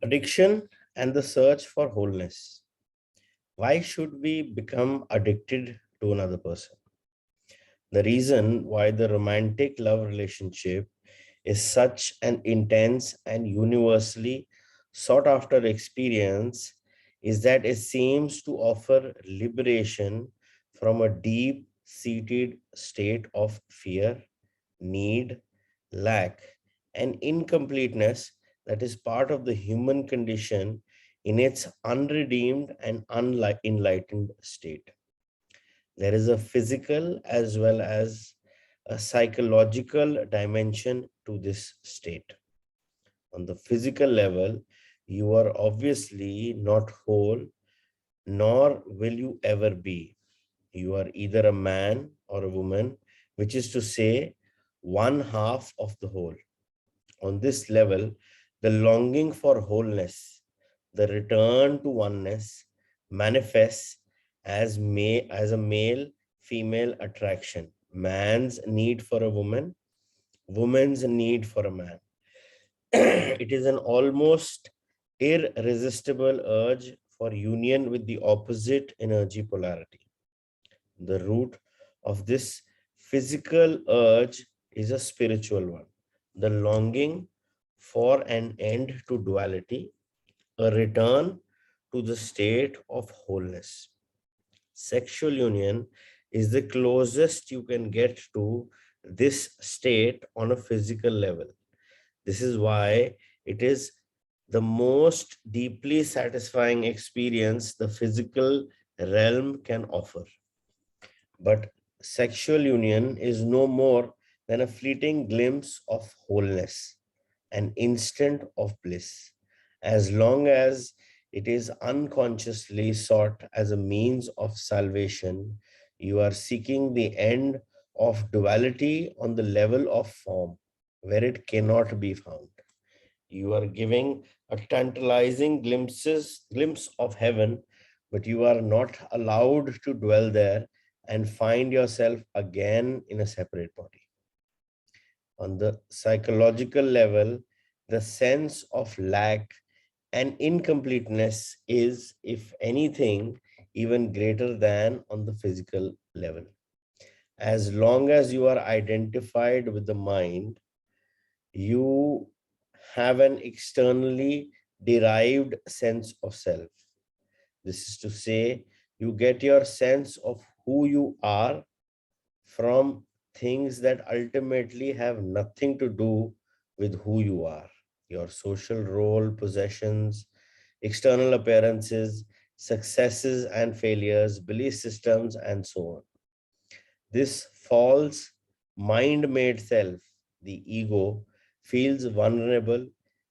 Addiction and the search for wholeness. Why should we become addicted to another person? The reason why the romantic love relationship is such an intense and universally sought after experience is that it seems to offer liberation from a deep seated state of fear, need, lack, and incompleteness that is part of the human condition in its unredeemed and unenlightened state. There is a physical as well as a psychological dimension to this state. On the physical level, you are obviously not whole, nor will you ever be. You are either a man or a woman, which is to say, one half of the whole. On this level, the longing for wholeness, the return to oneness, manifests as a male female attraction, man's need for a woman, woman's need for a man. It is an almost irresistible urge for union with the opposite energy polarity. The root of this physical urge is a spiritual one, the longing for an end to duality, a return to the state of wholeness. Sexual union is the closest you can get to this state on a physical level. This is why it is the most deeply satisfying experience the physical realm can offer. But sexual union is no more than a fleeting glimpse of wholeness, an instant of bliss. As long as it is unconsciously sought as a means of salvation, you are seeking the end of duality on the level of form, where it cannot be found. You are giving a tantalizing glimpse of heaven, but you are not allowed to dwell there and find yourself again in a separate body. On the psychological level, the sense of lack and incompleteness is, if anything, even greater than on the physical level. As long as you are identified with the mind, you have an externally derived sense of self. This is to say, you get your sense of who you are from things that ultimately have nothing to do with who you are. Your social role, possessions, external appearances, successes and failures, belief systems, and so on. This false mind-made self, the ego, feels vulnerable,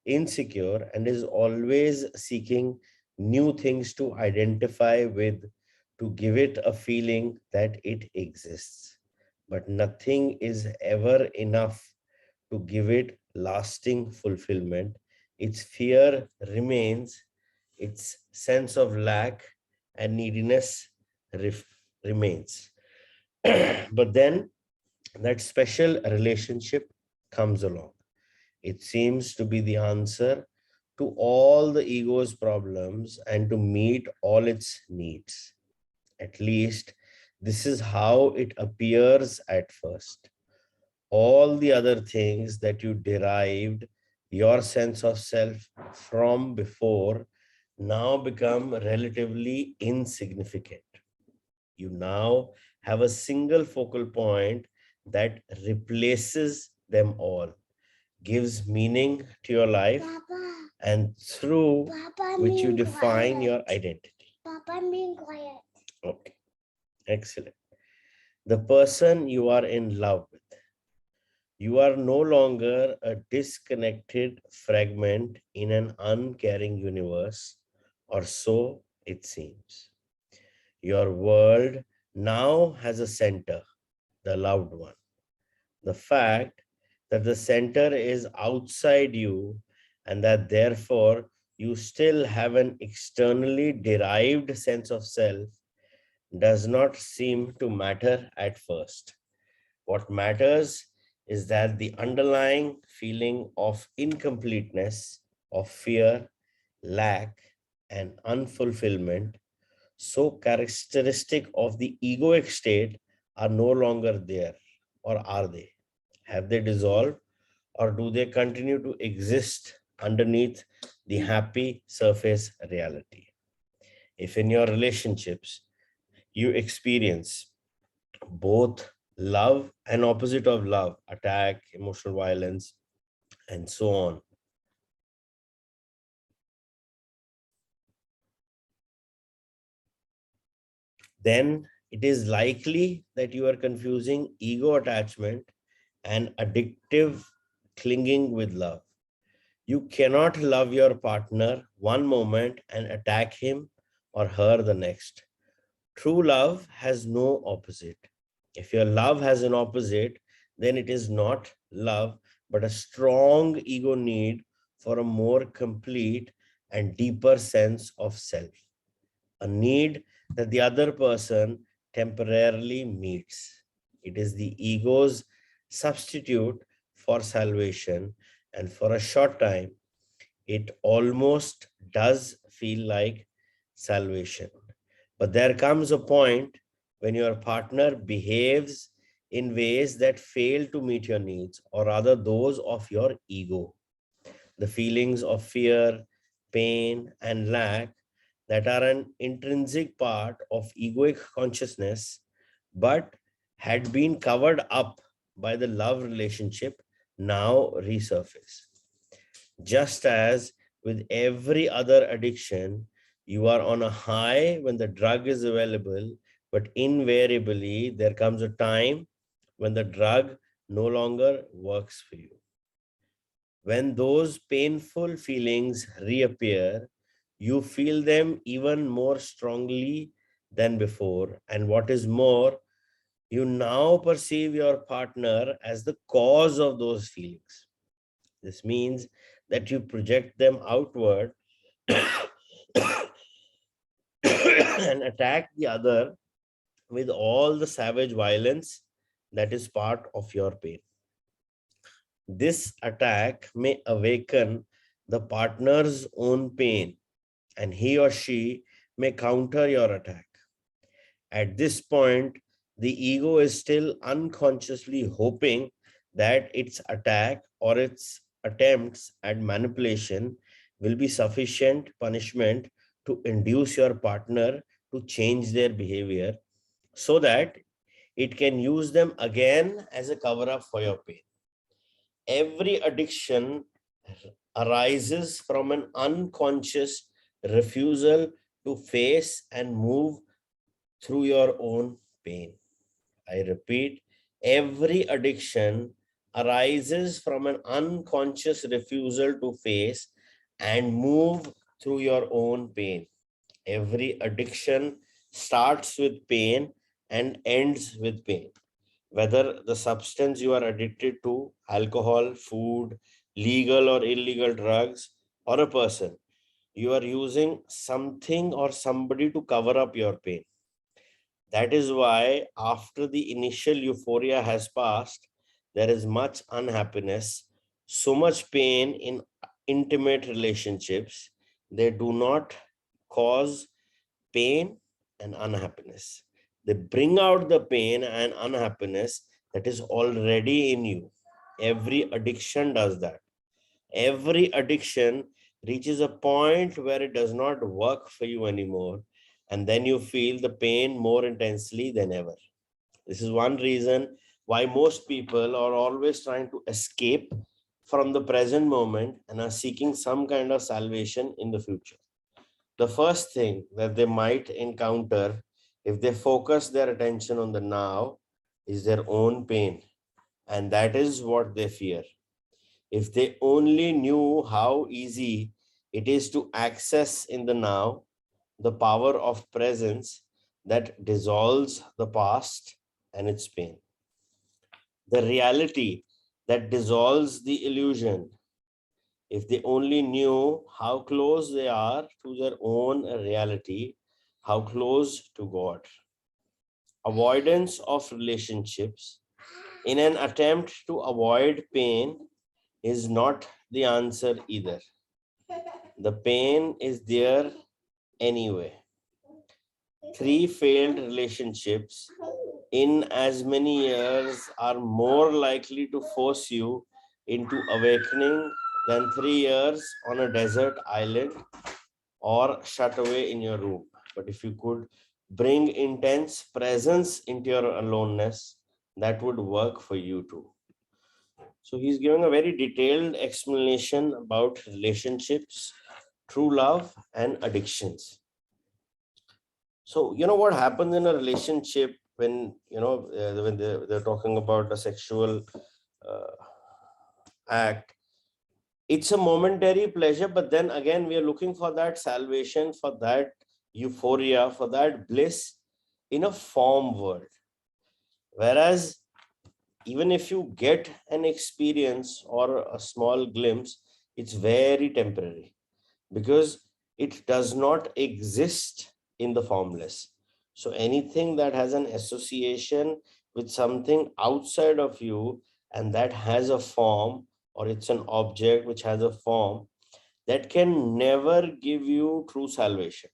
insecure, and is always seeking new things to identify with, to give it a feeling that it exists. But nothing is ever enough to give it lasting fulfillment. Its fear remains, its sense of lack and neediness remains. But then that special relationship comes along. It seems to be the answer to all the ego's problems and to meet all its needs. At least this is how it appears at first. All the other things that you derived your sense of self from before now become relatively insignificant. You now have a single focal point that replaces them all, gives meaning to your life, Papa, and through Papa, which you define quiet. Your identity. Papa, I'm being quiet. Okay, excellent. The person you are in love with. You are no longer a disconnected fragment in an uncaring universe, or so it seems. Your world now has a center, the loved one. The fact that the center is outside you and that therefore you still have an externally derived sense of self does not seem to matter at first. What matters is that the underlying feeling of incompleteness, of fear, lack, and unfulfillment, so characteristic of the egoic state, are no longer there, or are they? Have they dissolved, or do they continue to exist underneath the happy surface reality? If in your relationships you experience both love and opposite of love, attack, emotional violence, and so on, then it is likely that you are confusing ego attachment and addictive clinging with love. You cannot love your partner one moment and attack him or her the next. True love has no opposite. If your love has an opposite, then it is not love, but a strong ego need for a more complete and deeper sense of self, a need that the other person temporarily meets. It is the ego's substitute for salvation, and for a short time, it almost does feel like salvation. But there comes a point when your partner behaves in ways that fail to meet your needs, or rather those of your ego. The feelings of fear, pain, and lack that are an intrinsic part of egoic consciousness, but had been covered up by the love relationship, now resurface. Just as with every other addiction, you are on a high when the drug is available, but invariably there comes a time when the drug no longer works for you. When those painful feelings reappear, you feel them even more strongly than before. And what is more, you now perceive your partner as the cause of those feelings. This means that you project them outward and attack the other with all the savage violence that is part of your pain. This attack may awaken the partner's own pain, and he or she may counter your attack. At this point, the ego is still unconsciously hoping that its attack or its attempts at manipulation will be sufficient punishment to induce your partner to change their behavior so that it can use them again as a cover up for your pain. Every addiction arises from an unconscious refusal to face and move through your own pain. I repeat, every addiction arises from an unconscious refusal to face and move through your own pain. Every addiction starts with pain and ends with pain. Whether the substance you are addicted to, alcohol, food, legal or illegal drugs, or a person, you are using something or somebody to cover up your pain. That is why, after the initial euphoria has passed, there is much unhappiness, so much pain in intimate relationships. They do not cause pain and unhappiness. They bring out the pain and unhappiness that is already in you. Every addiction does that. Every addiction reaches a point where it does not work for you anymore, and then you feel the pain more intensely than ever. This is one reason why most people are always trying to escape from the present moment and are seeking some kind of salvation in the future. The first thing that they might encounter if they focus their attention on the now is their own pain, and that is what they fear. If they only knew how easy it is to access in the now the power of presence that dissolves the past and its pain, the reality that dissolves the illusion. If they only knew how close they are to their own reality, how close to God. Avoidance of relationships in an attempt to avoid pain is not the answer either. The pain is there anyway. 3 failed relationships in as many years are more likely to force you into awakening than 3 years on a desert island or shut away in your room. But if you could bring intense presence into your aloneness, that would work for you too. So he's giving a very detailed explanation about relationships, true love, and addictions. So, what happens in a relationship when, when they're talking about a sexual act? It's a momentary pleasure, but then again, we are looking for that salvation, for that euphoria, for that bliss in a form world. Whereas, even if you get an experience or a small glimpse, it's very temporary because it does not exist in the formless. So anything that has an association with something outside of you and that has a form, or it's an object which has a form, that can never give you true salvation.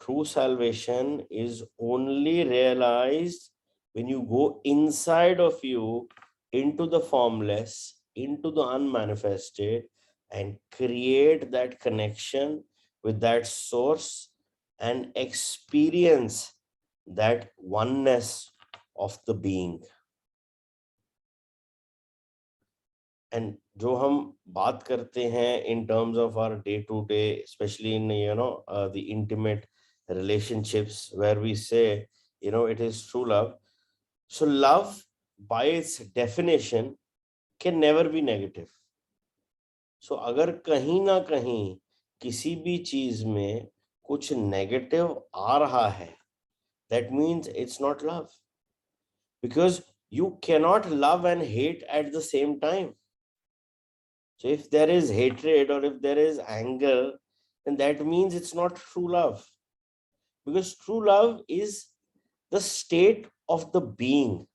True salvation is only realized when you go inside of you into the formless, into the unmanifested, and create that connection with that source and experience that oneness of the being. And जो हम बात करते हैं in terms of our day to day, especially in the intimate relationships where we say it is true love. So love by its definition can never be negative. So अगर कहीं ना कहीं किसी भी चीज में कुछ नेगेटिव आ रहा है, that means it's not love, because you cannot love and hate at the same time. So if there is hatred or if there is anger, then that means it's not true love. Because true love is the state of the being.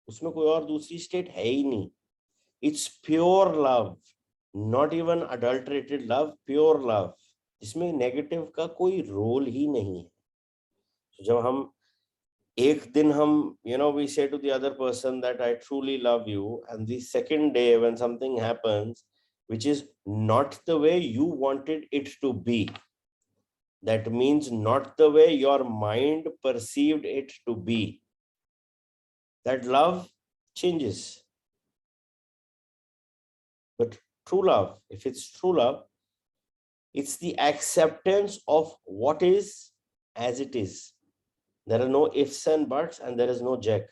उसमें कोई और दूसरी state है ही नहीं. It's pure love, not even adulterated love, pure love. इसमें negative का कोई role ही नहीं है. So जब हम एक दिन हम we say to the other person that I truly love you, and the second day when something happens which is not the way you wanted it to be, that means not the way your mind perceived it to be, that love changes. But true love, if it's true love, it's the acceptance of what is as it is. There are no ifs and buts, and there is no jack.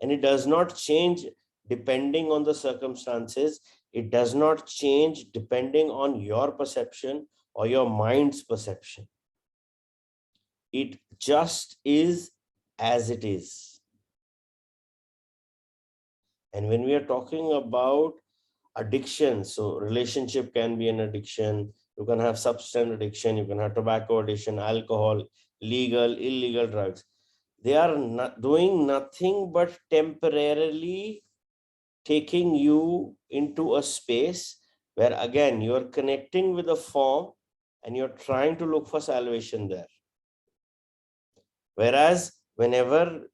And it does not change depending on the circumstances. It does not change depending on your perception or your mind's perception. It just is as it is. And when we are talking about addiction, so relationship can be an addiction. You can have substance addiction, you can have tobacco addiction, alcohol, legal, illegal drugs. They are not doing nothing but temporarily taking you into a space where again you are connecting with a form and you're trying to look for salvation there. Whereas whenever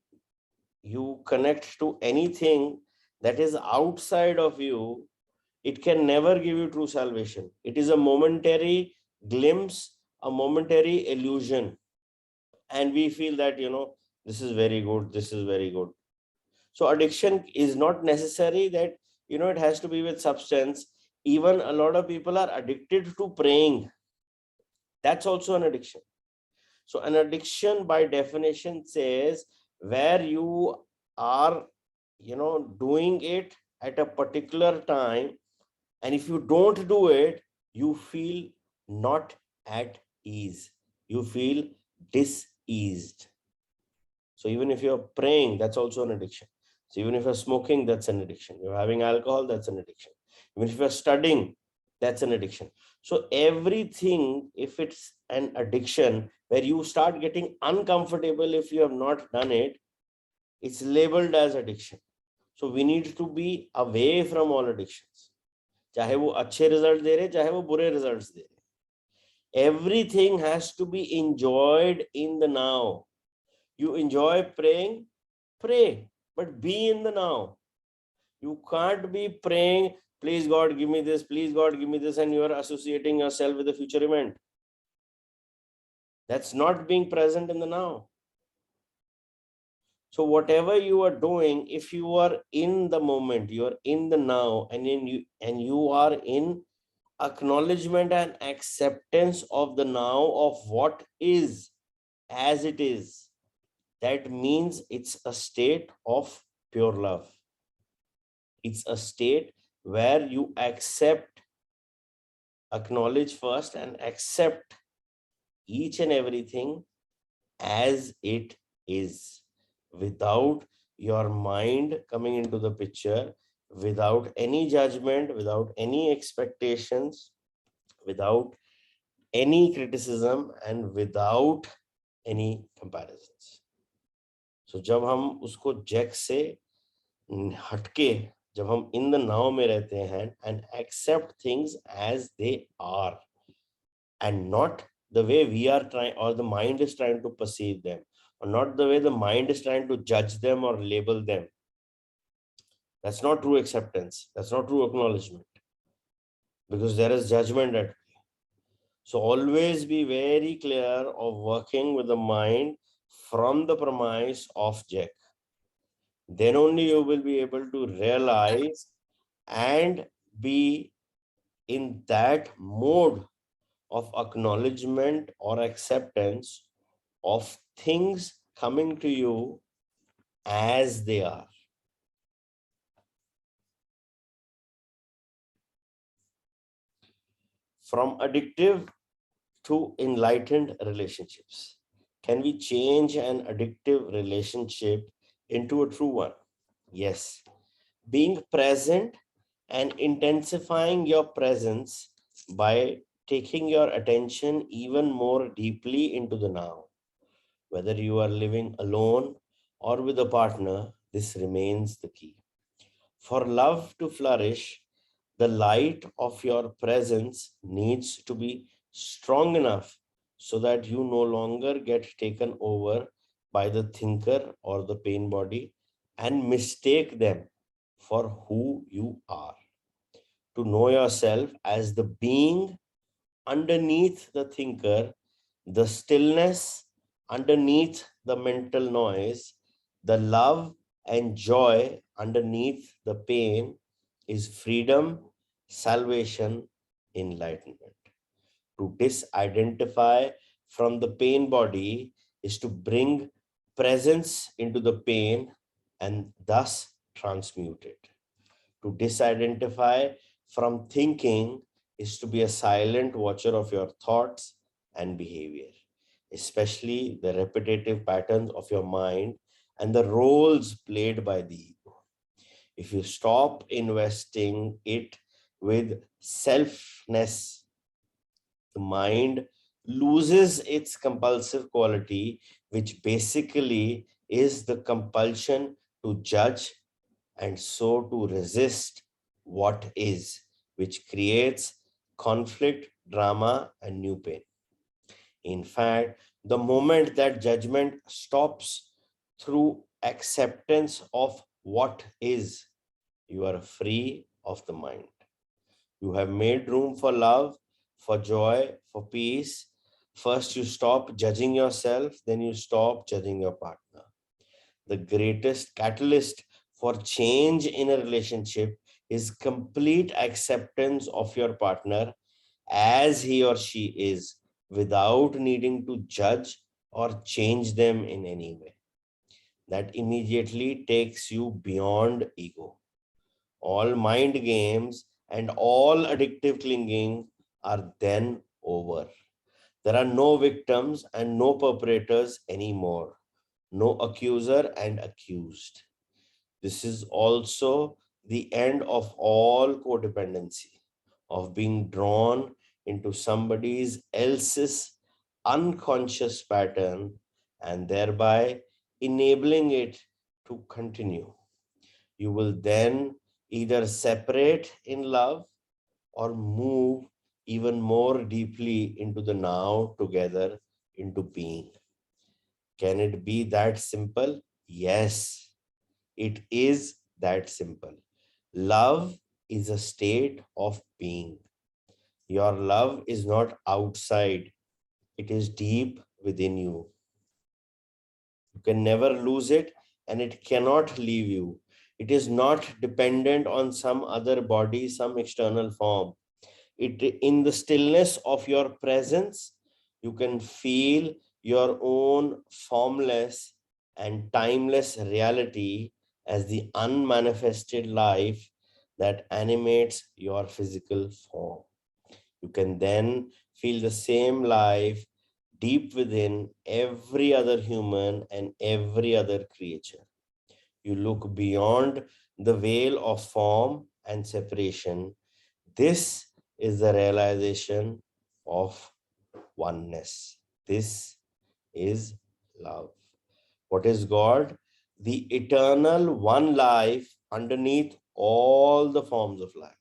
you connect to anything that is outside of you, it can never give you true salvation. It is a momentary glimpse, a momentary illusion. And we feel that, this is very good, this is very good. So addiction is not necessary that, it has to be with substance. Even a lot of people are addicted to praying. That's also an addiction. So an addiction by definition says where you are, doing it at a particular time, and if you don't do it, you feel not at ease. You feel diseased. So even if you're praying, that's also an addiction. So even if you're smoking, that's an addiction. You're having alcohol, that's an addiction. Even if you're studying, that's an addiction. So everything, if it's an addiction where you start getting uncomfortable if you have not done it, it's labeled as addiction. So we need to be away from all addictions. चाहे वो अच्छे result दे रहे, चाहे वो बुरे results दे रहे. Everything has to be enjoyed in the now. You enjoy praying, pray, but be in the now. You can't be praying, please God, give me this, please God, give me this, and you are associating yourself with the future event. That's not being present in the now. So whatever you are doing, if you are in the moment, you are in the now, and you are in acknowledgement and acceptance of the now of what is as it is, that means it's a state of pure love. It's a state where you accept, acknowledge first, and accept each and everything as it is, without your mind coming into the picture, without any judgment, without any expectations, without any criticism, and without any comparisons. So जब हम उसको Jack से हटके, जब हम in the now में रहते हैं and accept things as they are and not the way we are trying or the mind is trying to perceive them, or not the way the mind is trying to judge them or label them, that's not true acceptance, that's not true acknowledgement, because there is judgment at play. So always be very clear of working with the mind from the premise of Jack. Then only you will be able to realize and be in that mode of acknowledgement or acceptance of things coming to you as they are. From addictive to enlightened relationships. Can we change an addictive relationship into a true one? Yes. Being present and intensifying your presence by taking your attention even more deeply into the now. Whether you are living alone or with a partner, this remains the key. For love to flourish, the light of your presence needs to be strong enough so that you no longer get taken over by the thinker or the pain body and mistake them for who you are. To know yourself as the being underneath the thinker, the stillness underneath the mental noise, the love and joy underneath the pain is freedom, salvation, enlightenment. To disidentify from the pain body is to bring presence into the pain and thus transmute it. To disidentify from thinking is to be a silent watcher of your thoughts and behavior, especially the repetitive patterns of your mind and the roles played by the ego. If you stop investing it with selfness, the mind loses its compulsive quality, which basically is the compulsion to judge and so to resist what is, which creates conflict, drama, and new pain. In fact, the moment that judgment stops through acceptance of what is, you are free of the mind. You have made room for love, for joy, for peace. First, you stop judging yourself, then you stop judging your partner. The greatest catalyst for change in a relationship is complete acceptance of your partner as he or she is, without needing to judge or change them in any way. That immediately takes you beyond ego. All mind games and all addictive clinging are then over. There are no victims and no perpetrators anymore, no accuser and accused. This is also the end of all codependency, of being drawn into somebody else's unconscious pattern and thereby enabling it to continue. You will then either separate in love or move even more deeply into the now together, into being. Can it be that simple? Yes, it is that simple. Love is a state of being. Your love is not outside, it is deep within you. You can never lose it and it cannot leave you. It is not dependent on some other body, some external form. It in the stillness of your presence, you can feel your own formless and timeless reality as the unmanifested life that animates your physical form. You can then feel the same life deep within every other human and every other creature. You look beyond the veil of form and separation. This is the realization of oneness. This is love. What is God? The eternal one life underneath all the forms of life.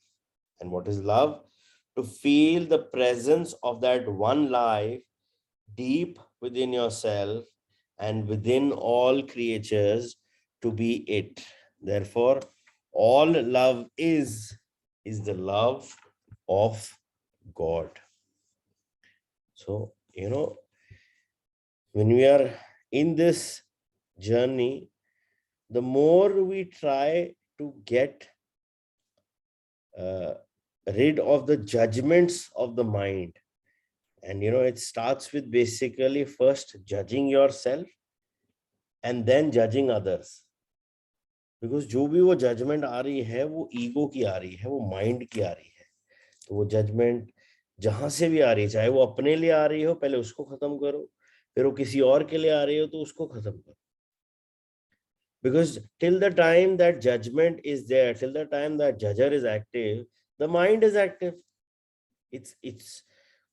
And what is love? To feel the presence of that one life deep within yourself and within all creatures to be it. Therefore, all love is the love of God. So, when we are in this journey, the more we try to get uh, rid of the judgments of the mind, and it starts with basically first judging yourself and then judging others. Because जो भी वो judgement आ रही है वो ego की आ रही है, वो माइंड की आ रही है. तो वो जजमेंट जहां से भी आ रही है, चाहे वो अपने लिए आ रही हो, पहले उसको खत्म करो, फिर वो किसी और के लिए आ रही हो तो उसको खत्म करो. Because till the time that judgment is there, till the time that judger is active, the mind is active. It's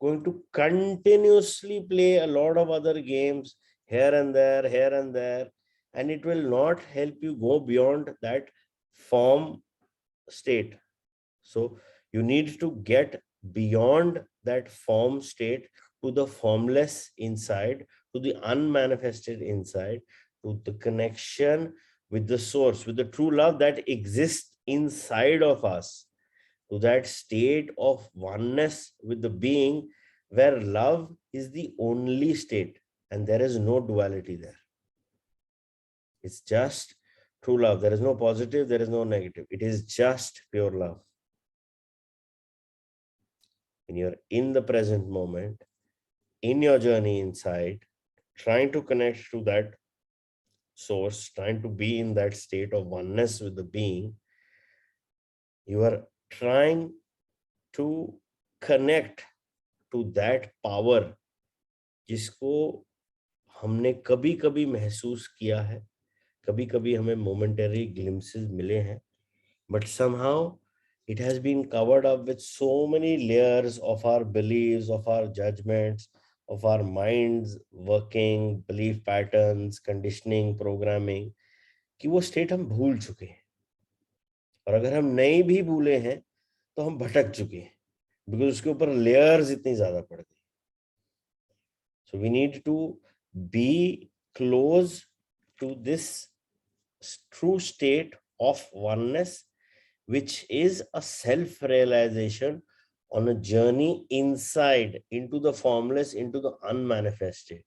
going to continuously play a lot of other games here and there, and it will not help you go beyond that form state. So you need to get beyond that form state to the formless inside, to the unmanifested inside, to the connection with the source, with the true love that exists inside of us, to that state of oneness with the being where love is the only state and there is no duality there. It's just true love. There is no positive, there is no negative. It is just pure love. When you're in the present moment, in your journey inside, trying to connect to that source, trying to be in that state of oneness with the being, you are trying to connect to that power जिसको हमने कभी कभी महसूस किया है, कभी कभी हमें मोमेंटरी ग्लिम्सेस मिले हैं, but somehow it has been covered up with so many layers of our beliefs, of our judgments, of our minds working, belief patterns, conditioning, programming, कि वो स्टेट हम भूल चुके हैं. और अगर हम नहीं भी भूले हैं तो हम भटक चुके हैं, बिकॉज उसके ऊपर लेयर्स इतनी ज्यादा पड़ गई. So we need to be close to this true state of oneness, which is a self-realization on a journey inside into the formless, into the unmanifested.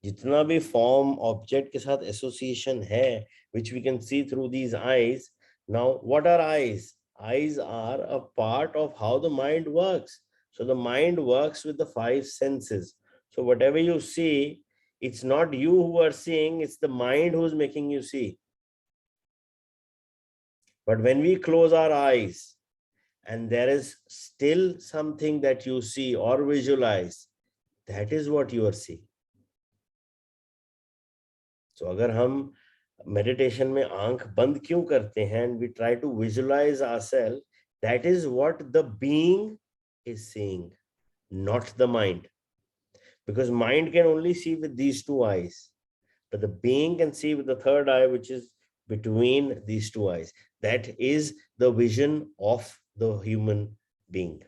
जितना भी form object के साथ association है, which we can see through these eyes. Now, what are eyes? Eyes are a part of how the mind works. So the mind works with the five senses. So whatever you see, it's not you who are seeing, it's the mind who's making you see. But when we close our eyes and there is still something that you see or visualize, that is what you are seeing. So अगर हम meditation में आंख बंद क्यों करते हैं and we try to visualize ourselves, that is what the being is seeing, not the mind. Because mind can only see with these two eyes, but the being can see with the third eye, which is between these two eyes. That is the vision of the human being.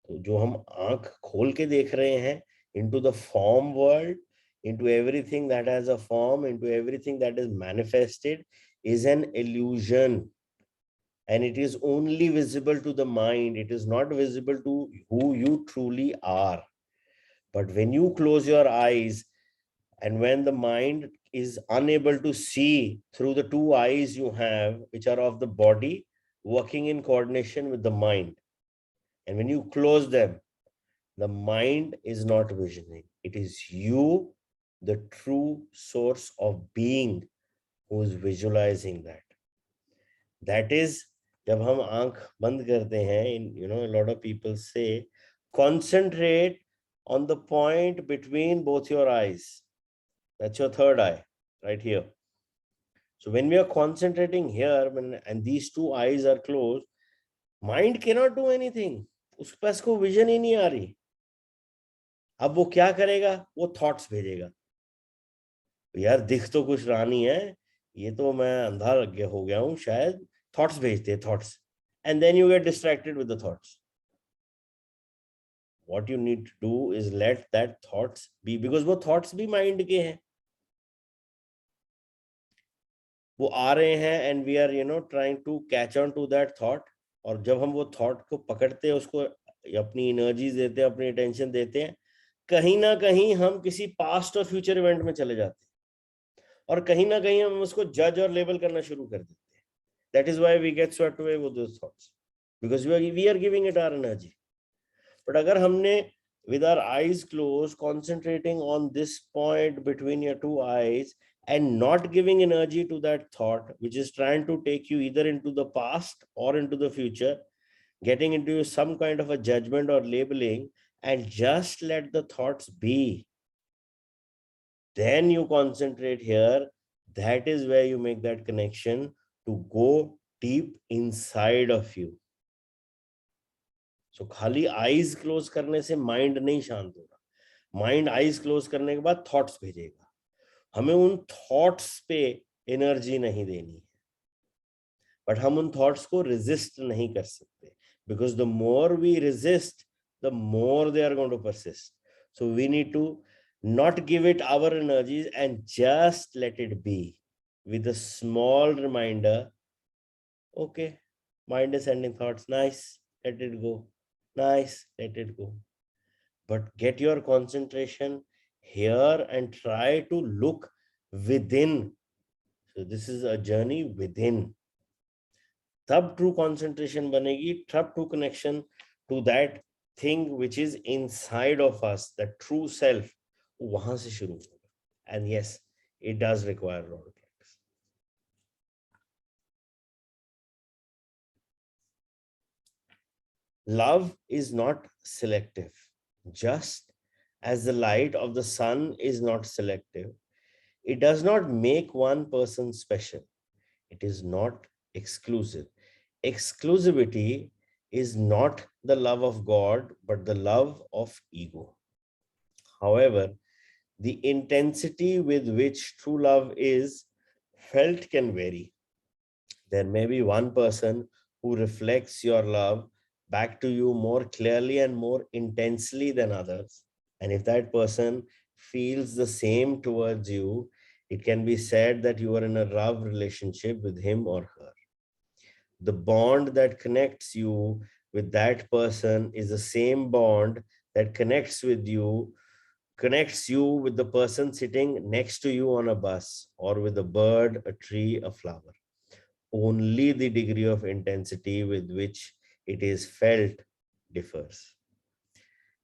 तो जो हम आंख खोल के देख रहे हैं into the form world, into everything that has a form, into everything that is manifested, is an illusion, and it is only visible to the mind. It is not visible to who you truly are. But when you close your eyes, and when the mind is unable to see through the two eyes you have, which are of the body, working in coordination with the mind, and when you close them, the mind is not visioning. It is you, the true source of being, who is visualizing that. That is, जब हम आंख बंद करते हैं, a lot of people say, concentrate on the point between both your eyes. That's your third eye, right here. So when we are concentrating here, and these two eyes are closed, mind cannot do anything. उस पास को vision ही नहीं आ रही. अब वो क्या करेगा? वो thoughts भेजेगा. यार दिख तो कुछ रहा नहीं है, ये तो मैं अंधा लग गया हो गया हूं शायद. थॉट्स भेजते हैं, thoughts, and then you get distracted with the thoughts. What you need to do is let that thoughts be, because वो थॉट्स भी माइंड के हैं. वो आ रहे हैं and we are trying to catch on to that thought. और जब हम वो थॉट को पकड़ते हैं, उसको अपनी एनर्जीज देते हैं, अपनी अटेंशन देते हैं, कहीं ना कहीं हम किसी पास्ट और फ्यूचर इवेंट में चले जाते हैं, और कहीं ना कहीं हम उसको जज और लेबल करना शुरू कर देते हैं. That is why we get swept away with those thoughts, because we are giving it our energy. But अगर हमने with our eyes closed, concentrating on this point between your two eyes and not giving energy to that thought, which is trying to take you either into the past or into the future, getting into some kind of a judgment or labeling, and just let the thoughts be. Then you concentrate here. That is where you make that connection to go deep inside of you. सो खाली eyes close करने से mind नहीं शांत होगा. Mind eyes close करने के बाद thoughts भेजेगा. हमें उन थॉट्स पे एनर्जी नहीं देनी है, बट हम उन थॉट्स को रेजिस्ट नहीं कर सकते, because the more we resist, the more they are going to persist. So we need to not give it our energies and just let it be, with a small reminder, okay, mind is sending thoughts, nice, let it go. Nice, let it go. But get your concentration here and try to look within. So this is a journey within. तब true concentration बनेगी, तब true connection to that thing which is inside of us, that true self, वहां से शुरू होगा. And yes, it does require a lot of practice. Love is not selective. Just as the light of the sun is not selective, it does not make one person special. It is not exclusive. Exclusivity is not the love of God, but the love of ego. However, the intensity with which true love is felt can vary. There may be one person who reflects your love back to you more clearly and more intensely than others. And if that person feels the same towards you, it can be said that you are in a love relationship with him or her. The bond that connects you with that person is the same bond that connects you with the person sitting next to you on a bus, or with a bird, a tree, a flower. Only the degree of intensity with which it is felt differs.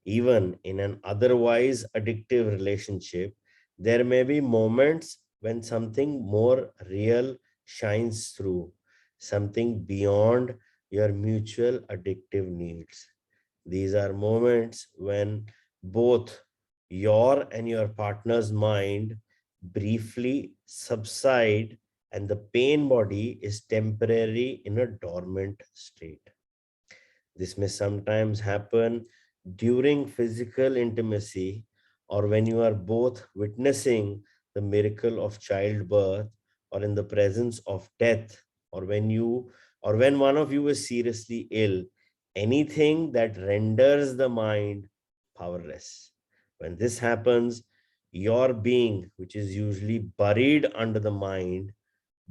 Even in an otherwise addictive relationship, there may be moments when something more real shines through, something beyond your mutual addictive needs. These are moments when both your and your partner's mind briefly subside, and the pain body is temporary in a dormant state. This may sometimes happen during physical intimacy, or when you are both witnessing the miracle of childbirth, or in the presence of death, or when one of you is seriously ill. anything that renders the mind powerless. When this happens, your being, which is usually buried under the mind,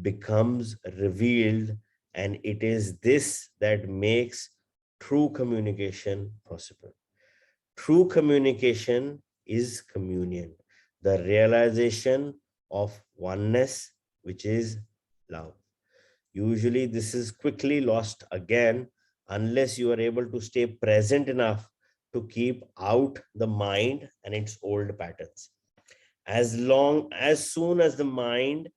becomes revealed, and it is this that makes true communication possible. True communication is communion, the realization of oneness, which is love. Usually, this is quickly lost again unless you are able to stay present enough to keep out the mind and its old patterns. As soon as the mind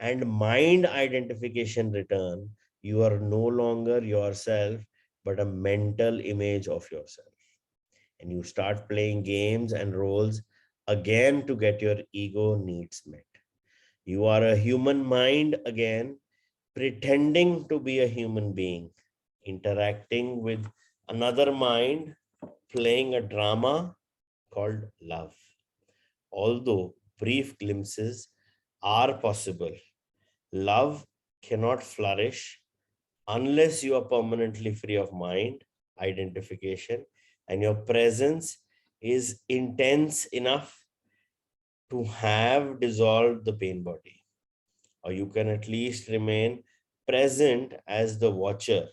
identification return, you are no longer yourself, but a mental image of yourself. And you start playing games and roles again to get your ego needs met. You are a human mind again, pretending to be a human being, interacting with another mind, playing a drama called love. Although brief glimpses are possible, love cannot flourish unless you are permanently free of mind identification and your presence is intense enough to have dissolved the pain body, or you can at least remain present as the watcher.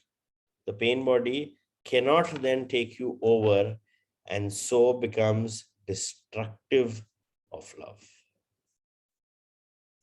The pain body cannot then take you over and so becomes destructive of love.